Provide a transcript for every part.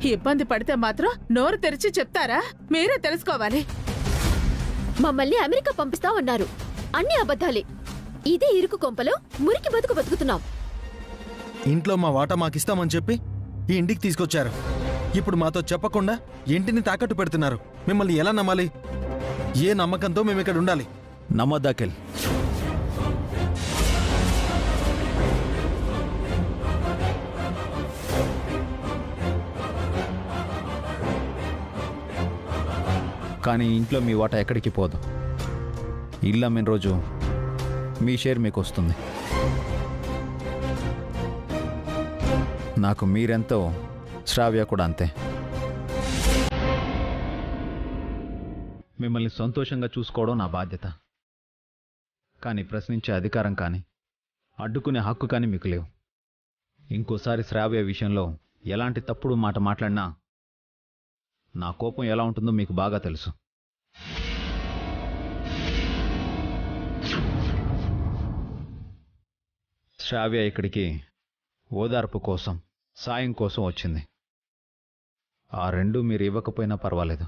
ఇబ్బంది పడితే మాత్రం నోరు తెరిచి చెప్తారా? మీరే తెలుసుకోవాలి. మమ్మల్ని అమెరికా పంపిస్తామన్నారు. అన్ని అబద్ధాలే. ఇదే ఇరుకు కొంపలో మురికి బతుకుతున్నాం. ఇంట్లో మా వాటా మాకిస్తామని చెప్పి ఈ ఇంటికి తీసుకొచ్చారు. ఇప్పుడు మాతో చెప్పకుండా ఇంటిని తాకట్టు పెడుతున్నారు. మిమ్మల్ని ఎలా నమ్మాలి? ఏ నమ్మకంతో మేము ఇక్కడ ఉండాలి? నమ్మద్దాకెల్. కానీ ఇంట్లో మీ వాటా ఎక్కడికి పోదు. ఇల్లు అమ్మిన రోజు మీ షేర్ మీకు వస్తుంది. నాకు మీరెంతో, శ్రావ్య కూడా అంతే. మిమ్మల్ని సంతోషంగా చూసుకోవడం నా బాధ్యత. కానీ ప్రశ్నించే అధికారం కానీ అడ్డుకునే హక్కు కానీ మీకు లేవు. ఇంకోసారి శ్రావ్య విషయంలో ఎలాంటి తప్పుడు మాట మాట్లాడినా నా కోపం ఎలా ఉంటుందో మీకు బాగా తెలుసు. శ్రావ్య ఇక్కడికి ఓదార్పు కోసం, సాయం కోసం వచ్చింది. ఆ రెండు మీరు ఇవ్వకపోయినా పర్వాలేదు.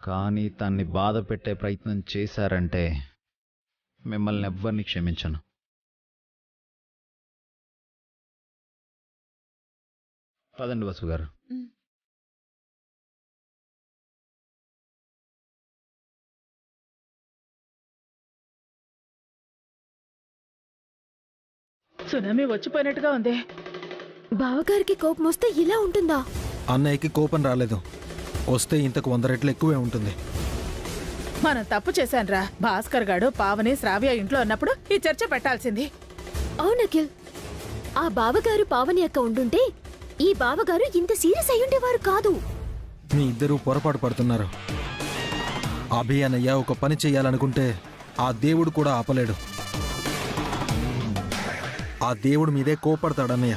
కానీ తన్ని బాధ పెట్టే ప్రయత్నం చేశారంటే మిమ్మల్ని ఎవ్వరిని క్షమించను. పదండి వసు గారు. సునామీ వచ్చిపోయినట్టుగా ఉంది. బావగారికి కోపం వస్తే ఇలా ఉంటుందా? అన్నయ్యకి కోపం రాలేదు. వస్తే ఇంతకు 100 రెట్లు ఎక్కువే ఉంటుంది. మనం తప్పు చేశాన్రా. భాస్కర్ గాడు పావని శ్రావ్య ఇంట్లో ఉన్నప్పుడు ఈ చర్చ పెట్టాల్సింది. అవునకిల్, ఆ బావగారు పావని అక్క ఉండుంటే ఈ బావగారు ఇంత సీరియస్ అయ్యుండేవారు కాదు. మీ ఇద్దరూ పొరపాటు పడుతున్నారు. అభియానయ్య ఒక పని చెయ్యాలనుకుంటే ఆ దేవుడు కూడా ఆపలేడు. ఆ దేవుడు మీదే కోపడతాడన్నయ్య.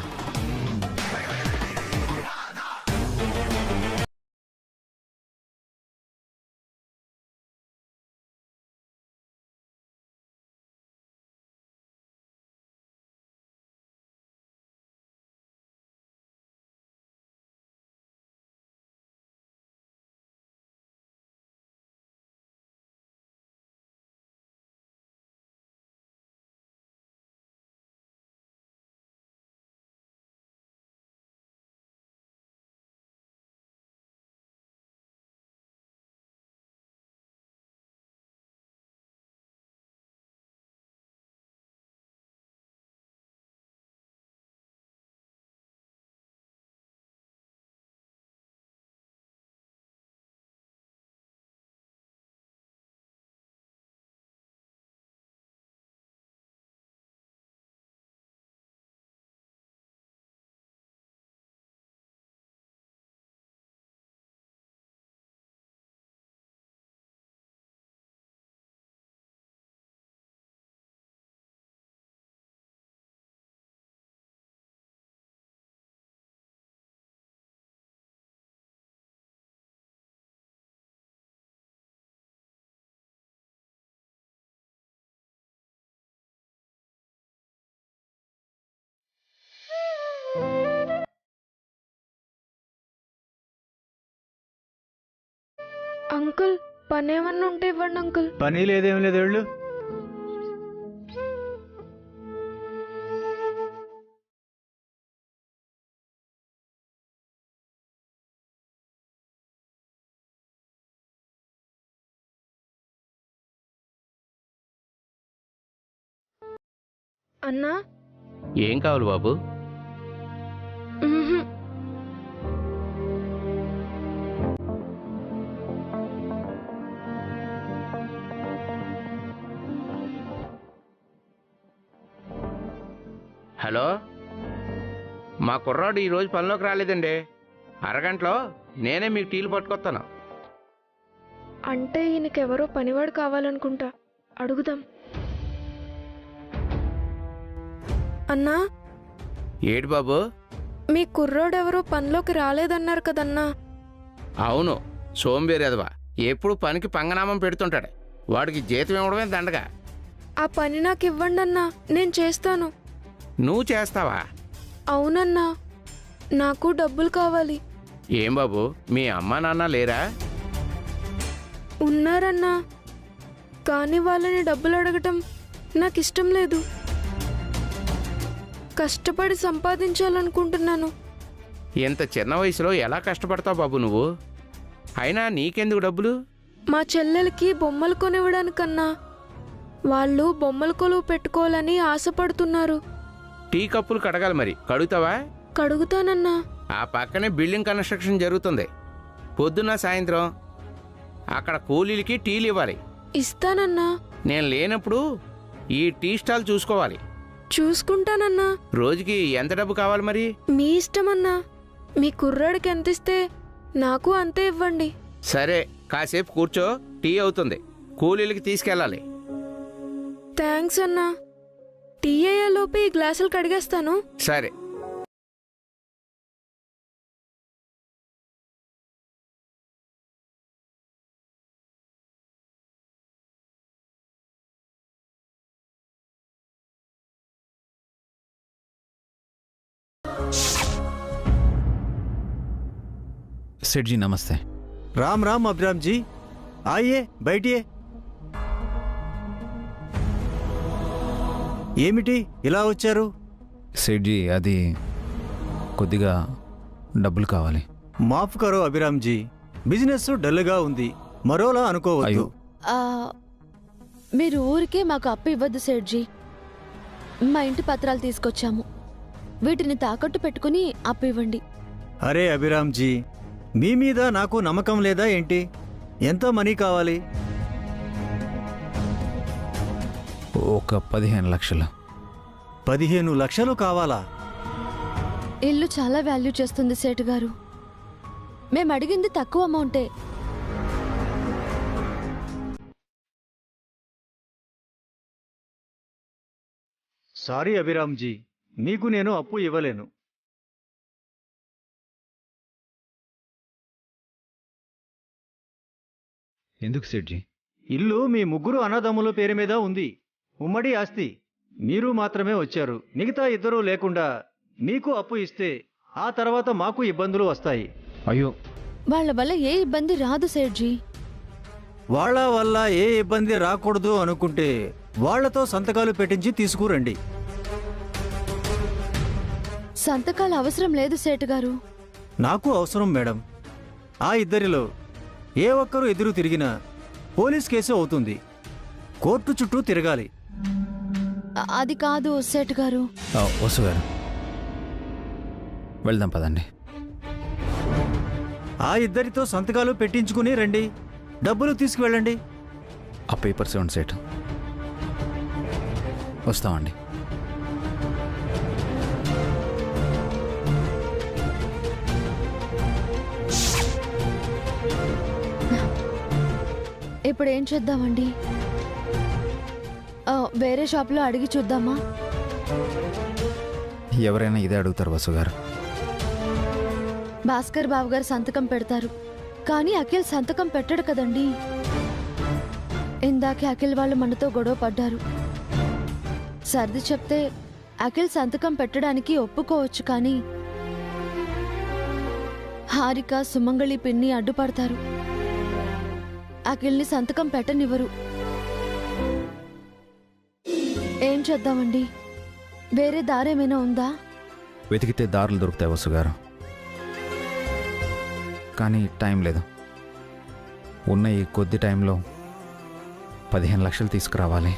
అంకుల్, పని ఏమన్నా ఉంటే ఇవ్వండి అంకుల్. పని లేదేం లేదు వెళ్ళు. అన్నా, ఏం కావాలి బాబు? హలో, మా కుర్రాడు ఈరోజు పనిలోకి రాలేదండి. అరగంటలో నేనే మీకు టీలు పట్టుకొస్తాను. అంటే ఈయనకెవరో పనివాడు కావాలనుకుంటా. అడుగుదాం. అన్నా, ఏడు బాబు? మీ కుర్రోడెవరో పనిలోకి రాలేదన్నారు కదన్నా. అవును, సోంబేరేదవా. ఎప్పుడు పనికి పంగనామం పెడుతుంటాడు. వాడికి జీతం ఇవ్వడమే దండగా. ఆ పని నాకు ఇవ్వండి అన్నా, నేను చేస్తాను. నువ్వు చేస్తావా? అవునన్నా, నాకు డబ్బులు కావాలి. ఏం బాబు, మీ అమ్మా నాన్న లేరా? ఉన్నారన్నా, కానీ వాళ్ళని డబ్బులు అడగటం నాకు ఇష్టం లేదు. కష్టపడి సంపాదించాలనుకుంటున్నాను. ఇంత చిన్న వయసులో ఎలా కష్టపడతావు బాబు నువ్వు? అయినా నీకెందుకు డబ్బులు? మా చెల్లెలకి బొమ్మలు కొనివ్వడానికన్నా వాళ్ళు బొమ్మల కొలువు పెట్టుకోవాలని ఆశపడుతున్నారు. టీ కప్పులు కడగాలి, మరి కడుగుతావా? కడుగుతానన్నా. ఆ పక్కనే బిల్డింగ్ కన్స్ట్రక్షన్ జరుగుతుంది. పొద్దున్న సాయంత్రం అక్కడ కూలీలకి టీలు ఇవ్వాలి. ఇస్తానన్నా. నేను లేనప్పుడు ఈ టీ స్టాల్ చూసుకోవాలి. చూసుకుంటానన్నా. రోజుకి ఎంత డబ్బు కావాలి మరి? మీ ఇష్టమన్నా. మీ కుర్రాడికి ఎంత ఇస్తే నాకు అంతే ఇవ్వండి. సరే, కాసేపు కూర్చో, టీ అవుతుంది. కూలీలకి తీసుకెళ్ళాలి. థ్యాంక్స్ అన్నా. టీ అయ్యేలోపు ఈ గ్లాసులు కడిగేస్తాను. సరే. सेठ जी नमस्ते। राम राम अभिराम जी, आइए बैठिए। ఏమిటి ఇలా వచ్చారు? सेठ जी అది కొద్దిగా డబ్బులు కావాలి. మాఫ్ కరో అభిరామ్ జీ, బిజినెస్ డల్గా ఉంది, మరోలా అనుకోవద్దు. అయ్యో. మీరు ఊరికే మాకు అప్పు ఇవ్వద్దు సేట్జీ. మా ఇంటి పత్రాలు తీసుకొచ్చాము, వీటిని తాకట్టు పెట్టుకుని అప్పు ఇవ్వండి. అరే అభిరామ్ జీ, మీ మీద నాకు నమ్మకం లేదా ఏంటి? ఎంత మనీ కావాలి? ఒక 15 లక్షలు. 15 లక్షలు కావాలా? ఇల్లు చాలా వాల్యూ చేస్తుంది సేటు గారు. మేము అడిగింది తక్కువ అమౌంటే. సారీ అభిరామ్ జీ, మీకు నేను అప్పు ఇవ్వలేను. ఎందుకు सेठ जी? ఇల్లు మీ ముగ్గురు అన్నదమ్ముల పేరు మీద ఉంది, ఉమ్మడి ఆస్తి. మీరు మాత్రమే వచ్చారు, మిగతా ఇద్దరూ లేకుండా మీకు అప్పు ఇస్తే ఆ తర్వాత మాకు ఇబ్బందులు వస్తాయి. అయ్యో, వాళ్ళ వల్ల ఏ ఇబ్బంది రాదు సేట్జీ. వాళ్ళ వల్ల ఏ ఇబ్బంది రాకూడదు అనుకుంటే వాళ్లతో సంతకాలు పెట్టించి తీసుకురండి. సంతకాలు అవసరం లేదు సేటు గారు. నాకు అవసరం మేడం. ఆ ఇద్దరిలో ఏ ఒక్కరు ఎదురు తిరిగినా పోలీస్ కేసు అవుతుంది, కోర్టు చుట్టూ తిరగాలి. అది కాదు సేటు గారు. వసు గారు, వెళ్దాం పదండి. ఆ ఇద్దరితో సంతకాలు పెట్టించుకుని రండి, డబ్బులు తీసుకువెళ్ళండి. ఆ పేపర్స్ ఇవ్వండి సేటు. వస్తామండి. ఇప్పుడు ఏం చేద్దామండి? వేరే షాప్లో అడిగి చూద్దామా? ఎవరైనా ఇదే అడుగుతారు వసు గారు. భాస్కర్ బాబు గారు సంతకం పెడతారు, కానీ అఖిల్ సంతకం పెట్టడు కదండి. ఇందాకే అఖిల్ వాళ్ళు మనతో గొడవ పడ్డారు. సర్ది చెప్తే అఖిల్ సంతకం పెట్టడానికి ఒప్పుకోవచ్చు, కానీ హారిక, సుమంగళి పిన్ని అడ్డుపడతారు. అఖిల్ని సంతకం పెట్టనివ్వరు. ఏం చేద్దామండి? వేరే దారేమైనా ఉందా? వెతికితే దారులు దొరుకుతాయి వసు గారు, కానీ టైం లేదు. ఉన్న ఈ కొద్ది టైంలో 15 లక్షలు తీసుకురావాలి.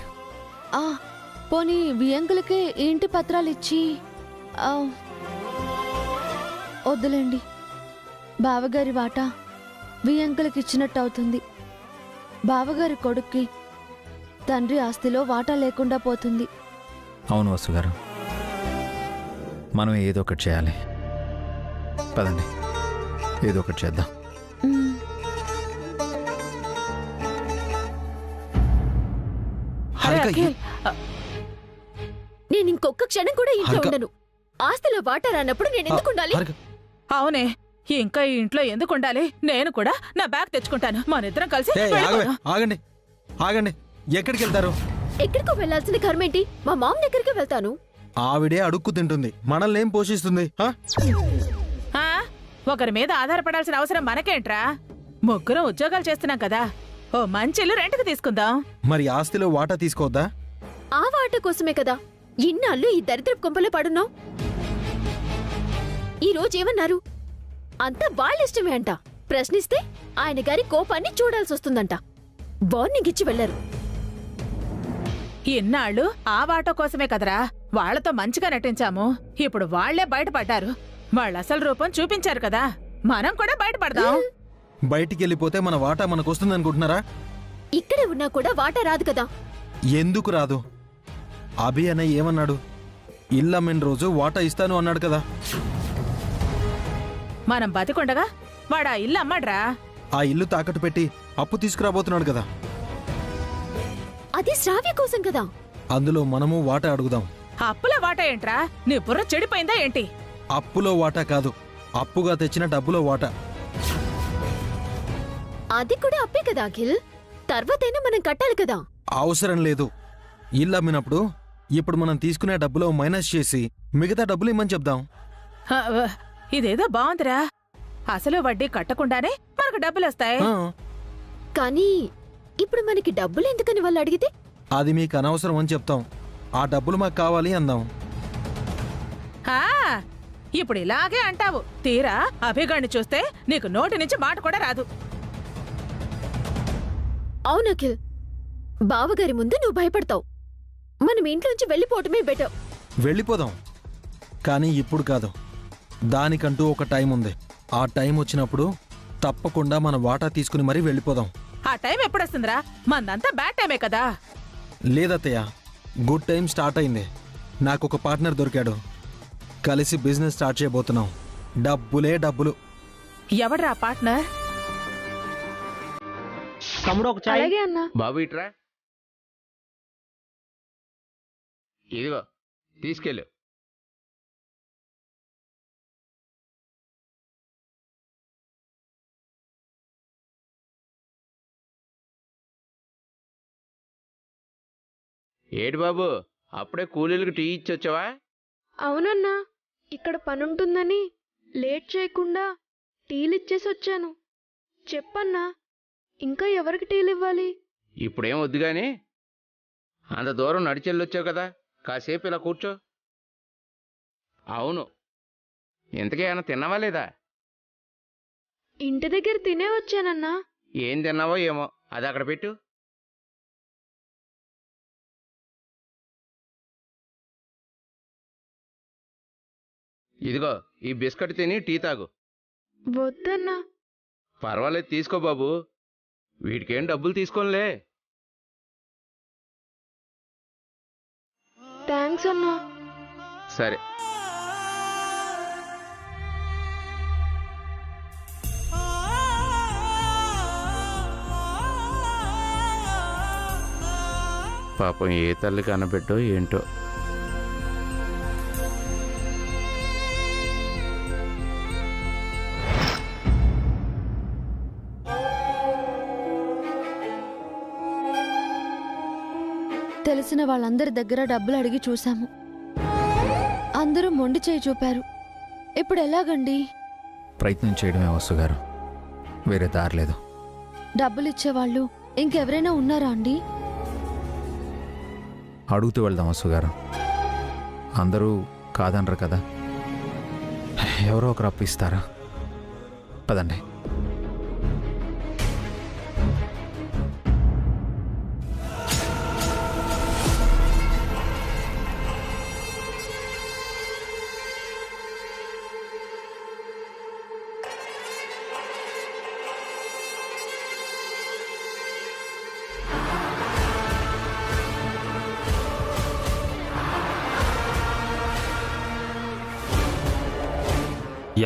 పోనీ వియంకులకే ఇంటి పత్రాలు ఇచ్చి వద్దులేండి. బావగారి వాటా వియంకులకి ఇచ్చినట్టు అవుతుంది. బావగారి కొడుక్కి తండ్రి ఆస్తిలో వాటా లేకుండా పోతుంది. అవును వసు గారు, మనం ఏదో ఒకటి చేయాలి. పదండి, ఏదో ఒకటి చేద్దాం. నేను ఇంకొక క్షణం కూడా ఇంట్లో ఉండను. ఆస్తిలో వాటా రానప్పుడు నేను ఎందుకు ఉండాలి? అవునే, ఇంకా ఈ ఇంట్లో ఎందుకు ఉండాలి? నేను కూడా నా బ్యాగ్ తెచ్చుకుంటాను, మనిద్దరం కలిసి వెళ్ళిపోదాం. ఆగండి ఆగండి, ఎక్కడికి వెళ్తారు? ఎక్కడికో వెళ్లాల్సిన కర్మేంటి? మా మామ దగ్గరికి వెళ్తాను. ఆవిడే అడుక్కు తింటుంది, మనల్ని ఏం పోషిస్తుంది? ఒకరి మీద ఆధారపడాల్సిన అవసరం మనకేంట్రా? ముగ్గురం ఉద్యోగాలు చేస్తున్నాం కదా, ఓ మంచి ఇల్లు రెంట్కి తీసుకుందాం. మరి ఆస్తిలో వాటా తీసుకోవద్దా? ఆ వాట కోసమే కదా ఇన్నాళ్ళు ఈ దరిద్రపు కొంపలో పడున్నావు. ఈ రోజు ఏమన్నారు? అంతా వాళ్ళిష్టమే అంట. ప్రశ్నిస్తే ఆయన గారి కోపాన్ని చూడాల్సి వస్తుందంట. వార్నింగ్ ఇచ్చి వెళ్లారు. ఇన్నాళ్ళు ఆ వాటో కోసమే కదరా వాళ్లతో మంచిగా నటించాము. ఇప్పుడు వాళ్లే బయటపడ్డారు. వాళ్ళ అసలు రూపం చూపించారు కదా, మనం కూడా బయటపడదాం. బయటికి వెళ్ళిపోతే మన వాటా మనకు వస్తుందనుకుంటున్నారా? ఇక్కడే ఉన్నా కూడా వాటా రాదు కదా. ఎందుకు రాదు? అభి అన్నయ్య ఏమన్నాడు? ఇల్లమ్మిన రోజు వాటా ఇస్తాను అన్నాడు కదా. మనం బతికుండగా వాడా ఇల్లు అమ్మాడ్రా. ఆ ఇల్లు తాకట్టు పెట్టి అప్పు తీసుకురాబోతున్నాడు కదా. అది శ్రావ్య కోసం కదా. అందులో మనము వాటా అడుగుదాం. అప్పుల వాటా ఏంట్రా? నీ బుర్ర చెడిపోయిందా ఏంటి? అప్పులో వాటా కాదు, అప్పుగా తెచ్చిన డబ్బులో వాటా. అది కూడా అప్పే కదా అఖిల్. తర్వాతైనా మనం కట్టాలి కదా. అవసరం లేదు. ఇల్లు అమ్మినప్పుడు ఇప్పుడు మనం తీసుకునే డబ్బులో మైనస్ చేసి మిగతా డబ్బులు ఇమ్మని చెప్దాం. హ, ఇదేదో బాగుందిరా. అసలు వడ్డీ కట్టకుండానే మనకు డబ్బులొస్తాయి. ఆ, కానీ ఇప్పుడు మనకి డబ్బులు ఎందుకని వాళ్ళు అడిగితే? అది మీకు అనవసరం అని చెప్తాం. ఆ డబ్బులు మాకు కావాలి అందాం. ఆ, ఇప్పుడు ఇలాగే అంటావు. తీరా అభిగాడిని చూస్తే నీకు నోటి నుంచి మాట కూడా రాదు. అవును అఖిల్, బావగారి ముందు నువ్వు భయపడతావు. మనం ఇంట్లోంచి వెళ్ళిపోవటమే బెటర్. వెళ్ళిపోదాం, కానీ ఇప్పుడు కాదు. దానికంటూ ఒక టైం ఉంది. ఆ టైం వచ్చినప్పుడు తప్పకుండా మన వాటా తీసుకుని మరీ వెళ్ళిపోదాం. ఆ టైం ఎప్పుడొస్తుందిరా? మందంతా బ్యాడ్ టైమే కదా. లేదత్తయ్య, గుడ్ టైం స్టార్ట్ అయింది. నాకు ఒక పార్ట్నర్ దొరికాడు. కలిసి బిజినెస్ స్టార్ట్ చేయబోతున్నాం. డబ్బులే డబ్బులు. ఎవడ్రా పార్ట్నర్? తమ్ముడు ఒక చాయ్. అలాగే అన్నా. బాబు ఇట్రా. ఇదిగో తీసుకెళ్ళు. ఏడు బాబు, అప్పుడే కూలీలకు టీ ఇచ్చొచ్చావా? అవునన్నా, ఇక్కడ పనుంటుందని లేట్ చేయకుండా టీలిచ్చేసి వచ్చాను. చెప్పన్నా, ఇంకా ఎవరికి టీలివ్వాలి? ఇప్పుడేం వద్దు గాని అంత దూరం నడిచెళ్ళొచ్చావు కదా, కాసేపు ఇలా కూర్చో. అవును, ఇంతకీ ఏమైనా తిన్నావా లేదా? ఇంటి దగ్గర తినే వచ్చానన్నా. ఏం తిన్నావో ఏమో, అది అక్కడ పెట్టు. ఇదిగో ఈ బిస్కెట్ తిని టీ తాగు. వద్దన్నా. పర్వాలేదు, తీసుకో బాబు. వీటికేం డబ్బులు తీసుకోనిలే. థ్యాంక్స్ అన్నా. సరే. పాపం ఏ తల్లి కనబెట్టో ఏంటో. తెలిసిన వాళ్ళందరి దగ్గర డబ్బులు అడిగి చూశాము. అందరూ మొండి చేయి చూపారు. ఇప్పుడు ఎలాగండి? ప్రయత్నం చేయడమే వసు గారు, వేరే దారి లేదు. డబ్బులిచ్చేవాళ్ళు ఇంకెవరైనా ఉన్నారా అండి? అడుగుతూ వెళ్దాం వసు గారు. అందరూ కాదనరు కదా, ఎవరో ఒకరు అప్పిస్తారా? పదండి.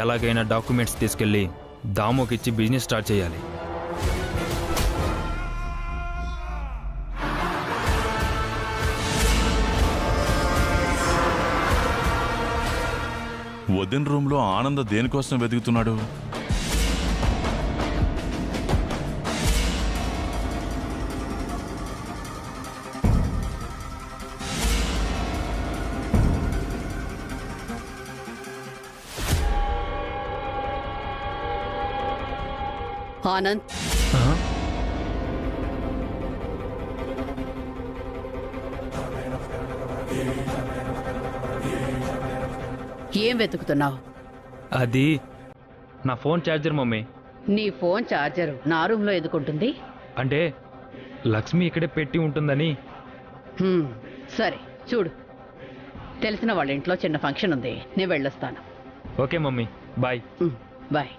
ఎలాగైనా డాక్యుమెంట్స్ తీసుకెళ్ళి దామోకిచ్చి బిజినెస్ స్టార్ట్ చేయాలి. వదిన రూమ్లో ఆనంద దేనికోసం వెతుకుతున్నాడు? ఆనంద్, ఏం వెతుకుతున్నావు? అది నా ఫోన్ ఛార్జర్ మమ్మీ. నీ ఫోన్ ఛార్జరు నా రూమ్లో ఎందుకుంటుంది? అంటే లక్ష్మి ఇక్కడే పెట్టి ఉంటుందని. సరే చూడు, తెలిసిన వాళ్ళ ఇంట్లో చిన్న ఫంక్షన్ ఉంది, నేను వెళ్ళొస్తాను. Okay mummy, bye. బాయ్.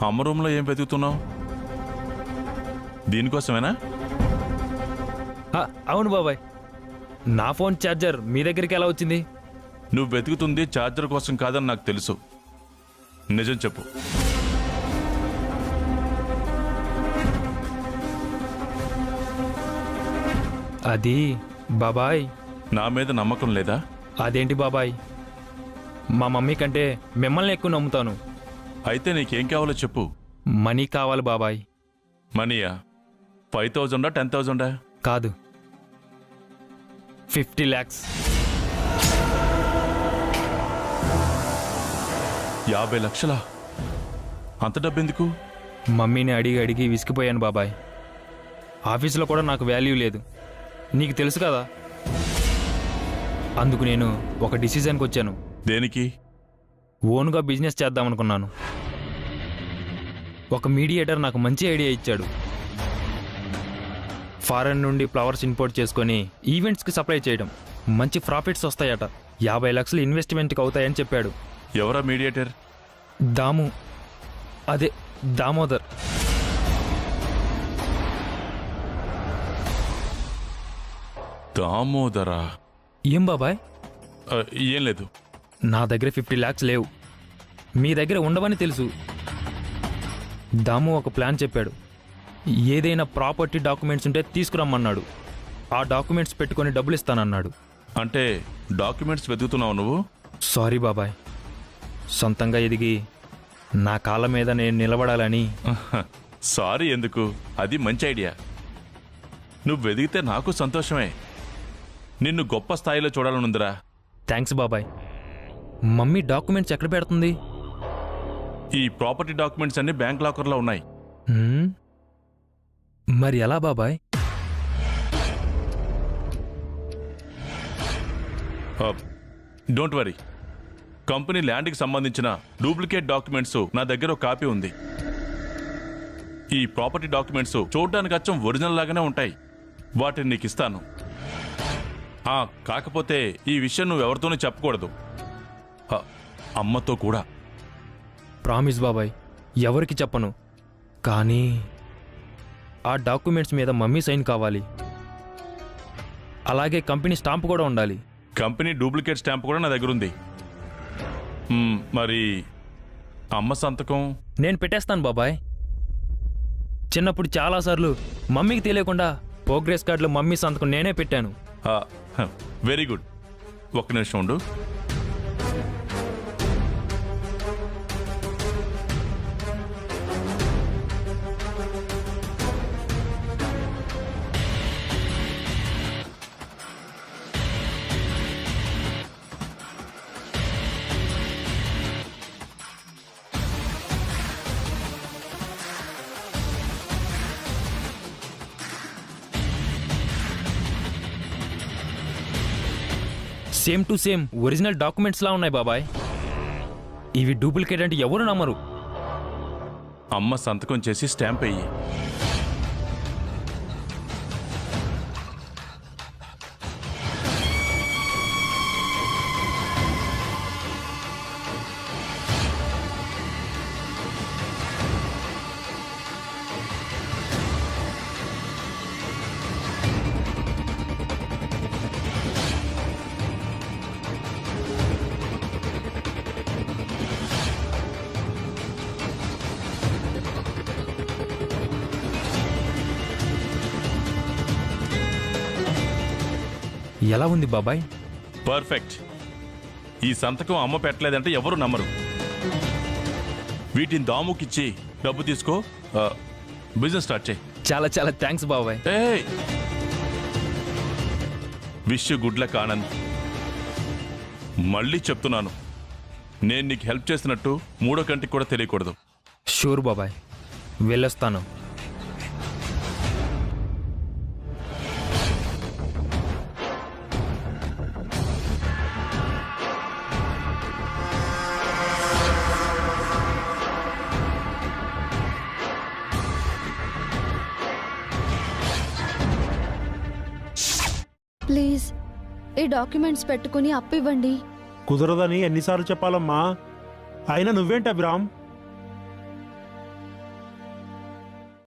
అమ్మ రూమ్లో ఏం వెతుకుతున్నావు? దీనికోసమేనా? అవును బాబాయ్, నా ఫోన్ ఛార్జర్ మీ దగ్గరికి ఎలా వచ్చింది? నువ్వు వెతుకుతుంది ఛార్జర్ కోసం కాదని నాకు తెలుసు. నిజం చెప్పు. అది బాబాయ్. నా మీద నమ్మకం లేదా? అదేంటి బాబాయ్, మా మమ్మీ కంటే మిమ్మల్ని ఎక్కువ నమ్ముతాను. అయితే నీకేం కావాలో చెప్పు. మనీ కావాలి బాబాయ్. మనీయా? 5,000 10,000? కాదు, 50 lakhs. 50 లక్షలా? అంత డబ్బెందుకు? మమ్మీని అడిగి అడిగి విసిగిపోయాను బాబాయ్. ఆఫీసులో కూడా నాకు వాల్యూ లేదు, నీకు తెలుసు కదా. అందుకు నేను ఒక డిసిజన్కి వచ్చాను. దేనికి? ఓన్గా బిజినెస్ చేద్దామనుకున్నాను. ఒక మీడియేటర్ నాకు మంచి ఐడియా ఇచ్చాడు. ఫారెన్ నుండి ఫ్లవర్స్ ఇంపోర్ట్ చేసుకొని ఈవెంట్స్కి సప్లై చేయడం, మంచి ప్రాఫిట్స్ వస్తాయట. 50 లక్షలు ఇన్వెస్ట్మెంట్కి అవుతాయని చెప్పాడు. ఎవరా మీడియేటర్? దాము, అదే దామోదర్. దామోదరా? ఏం బాబాయ్? ఏం లేదు. నా దగ్గర 50 lakhs లేవు, మీ దగ్గర ఉండవని తెలుసు. దాము ఒక ప్లాన్ చెప్పాడు. ఏదైనా ప్రాపర్టీ డాక్యుమెంట్స్ ఉంటే తీసుకురమ్మన్నాడు. ఆ డాక్యుమెంట్స్ పెట్టుకొని డబ్బులు ఇస్తానన్నాడు. అంటే డాక్యుమెంట్స్ వెతుకుతున్నావు నువ్వు? సారీ బాబాయ్, సొంతంగా ఎదిగి నా కాళ్ళ మీద నేను నిలబడాలని. సారీ ఎందుకు? అది మంచి ఐడియా. నువ్వు వెదిగితే నాకు సంతోషమే. నిన్ను గొప్ప స్థాయిలో చూడాలనుందిరా. థ్యాంక్స్ బాబాయ్. మమ్మీ డాక్యుమెంట్స్ ఎక్కడ పెడుతుంది? ఈ ప్రాపర్టీ డాక్యుమెంట్స్ అన్ని బ్యాంక్ లాకర్లో ఉన్నాయి. మరి ఎలా బాబాయ్? డోంట్ వరీ, కంపెనీ ల్యాండ్కి సంబంధించిన డూప్లికేట్ డాక్యుమెంట్స్ నా దగ్గర ఒక కాపీ ఉంది. ఈ ప్రాపర్టీ డాక్యుమెంట్స్ చూడడానికి అచ్చం ఒరిజినల్ లాగానే ఉంటాయి. వాటిని నీకు ఇస్తాను. కాకపోతే ఈ విషయం నువ్వు ఎవరితోనూ చెప్పకూడదు, అమ్మతో కూడా. ప్రామిస్ బాబాయ్, ఎవరికి చెప్పను. కానీ ఆ డాక్యుమెంట్స్ మీద మమ్మీ సైన్ కావాలి. అలాగే కంపెనీ స్టాంప్ కూడా ఉండాలి. కంపెనీ డూప్లికేట్ స్టాంప్ కూడా నా దగ్గర ఉంది. మరి అమ్మ సంతకం? నేను పెట్టేస్తాను బాబాయ్. చిన్నప్పుడు చాలాసార్లు మమ్మీకి తెలియకుండా ప్రోగ్రెస్ కార్డులో మమ్మీ సంతకం నేనే పెట్టాను. Very good. ఒక్క నిమిషం ఉండు. Same to same original documents లా ఉన్నాయి బాబాయ్. ఇవి డూప్లికేట్ అంటే ఎవరు నమ్మరు. అమ్మ సంతకం చేసి స్టాంప్ అయ్యి. ఎలా ఉంది బాబాయ్? పర్ఫెక్ట్. ఈ సంతకం అమ్మ పెట్టలేదంటే ఎవరు నమ్మరు. వీటిని దాముకిచ్చి డబ్బు తీసుకో, బిజినెస్ స్టార్ట్ చేయి. చాలా చాలా థ్యాంక్స్ బాబాయ్. ఏయ్, wish you good luck Anand. మళ్ళీ చెప్తున్నాను, నేను నీకు హెల్ప్ చేసినట్టు మూడో కంటికి కూడా తెలియకూడదు. షూర్ బాబాయ్, వెళ్ళొస్తాను. ప్లీజ్ ఈ డాక్యుమెంట్స్ పెట్టుకుని అప్పు ఇవ్వండి. కుదరదని ఎన్నిసార్లు చెప్పాలమ్మా? అయినా నువ్వేంటి అభిరామ్,